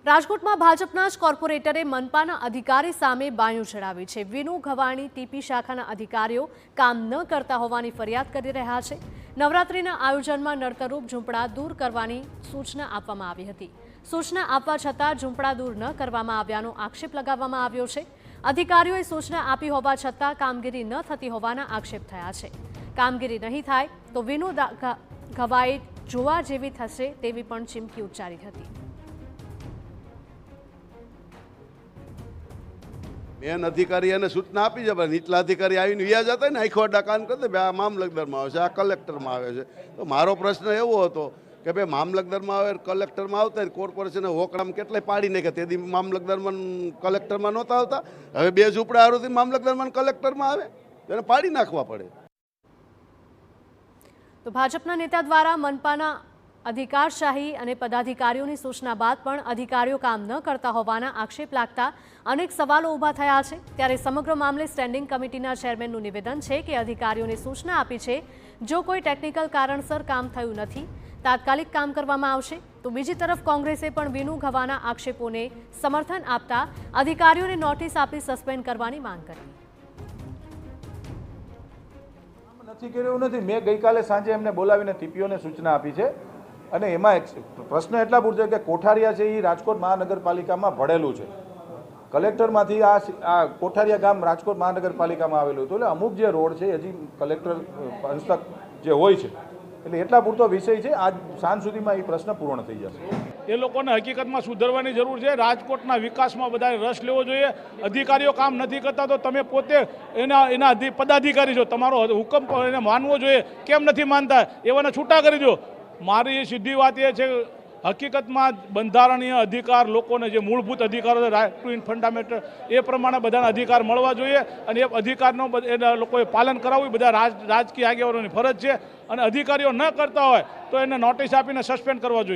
રાજકોટમાં ભાજપના જ કોર્પોરેટરે મનપાના અધિકારી સામે બાયું ચડાવી છે। વિનુ ઘવાણી ટીપી શાખાના અધિકારીઓ કામ ન કરતા હોવાની ફરિયાદ કરી રહ્યા છે। નવરાત્રિના આયોજનમાં નડતરરૂપ ઝૂંપડા દૂર કરવાની સૂચના આપવામાં આવી હતી। સૂચના આપવા છતાં ઝૂંપડા દૂર ન કરવામાં આવ્યાનો આક્ષેપ લગાવવામાં આવ્યો છે। અધિકારીઓએ સૂચના આપી હોવા છતાં કામગીરી ન થતી હોવાના આક્ષેપ થયા છે। કામગીરી નહીં થાય તો વિનુ ઘવાઈ જોવા જેવી થશે તેવી પણ ચીમકી ઉચ્ચારી હતી। મેન અધિકારી સૂચના આપી છે, પણ નીચલા અધિકારી આવીને વ્યાજ હતા ને આખો અડા કામ કરતા ભાઈ આ મામલતદારમાં આવે છે, આ કલેક્ટરમાં આવે છે। તો મારો પ્રશ્ન એવો હતો કે ભાઈ મામલતદારમાં આવે કલેક્ટરમાં આવતા કોર્પોરેશને હોકડામ કેટલાય પાડી નાખ્યા, તેથી મામલતદારમાં કલેક્ટરમાં નહોતા આવતા। હવે બે ઝૂંપડા હારુંથી મામલતદારમાં કલેક્ટરમાં આવે તો એને પાડી નાખવા પડે। તો ભાજપના નેતા દ્વારા મનપાના અધિકારશાહી અને પદાધિકારીઓની સૂચના બાદ પણ અધિકારીઓ કામ ન કરતા હોવાના આક્ષેપ લાગતા અનેક સવાલો ઊભા થયા છે। ત્યારે સમગ્ર મામલે સ્ટેન્ડિંગ કમિટીના ચેરમેનનું નિવેદન છે કે અધિકારીઓને સૂચના આપી છે, જો કોઈ ટેકનિકલ કારણસર કામ થયું નથી તાત્કાલિક કામ કરવામાં આવશે। તો બીજી તરફ કોંગ્રેસે પણ વિનુ ઘવાના આક્ષેપોને સમર્થન આપતા અધિકારીઓને નોટિસ આપી સસ્પેન્ડ કરવાની માંગ કરી। નથી કર્યું નથી, મેં ગઈકાલે સાંજે એમને બોલાવીને ટીપીઓને સૂચના આપી છે અને એમાં પ્રશ્ન એટલા પૂછે કે કોઠારિયા છે એ રાજકોટ મહાનગરપાલિકામાં ભળેલું છે। કલેક્ટરમાંથી આ કોઠારિયા ગામ રાજકોટ મહાનગરપાલિકામાં આવેલું હતું, એટલે અમુક જે રોડ છે હજી કલેક્ટર હસ્તક જે હોય છે, એટલે એટલા પૂરતો વિષય છે। આજ સાંજ સુધીમાં એ પ્રશ્ન પૂર્ણ થઈ જશે। એ લોકોને હકીકતમાં સુધરવાની જરૂર છે। રાજકોટના વિકાસમાં બધાએ રસ લેવો જોઈએ। અધિકારીઓ કામ નથી કરતા તો તમે પોતે એના પદાધિકારી છો, તમારો હુકમ એને માનવો જોઈએ। કેમ નથી માનતા એવાને છૂટા કરી દો। મારી સીધી વાત એ છે, હકીકતમાં બંધારણીય અધિકાર લોકોને જે મૂળભૂત અધિકારો છે, રાઇટ ટુ ફંડામેન્ટલ, એ પ્રમાણે બધાના અધિકાર મળવા જોઈએ અને એ અધિકારનો એના લોકોએ પાલન કરાવવું બધા રાજકીય આગેવાનોની ફરજ છે। અને અધિકારીઓ ન કરતા હોય તો એને નોટિસ આપીને સસ્પેન્ડ કરવા જોઈએ।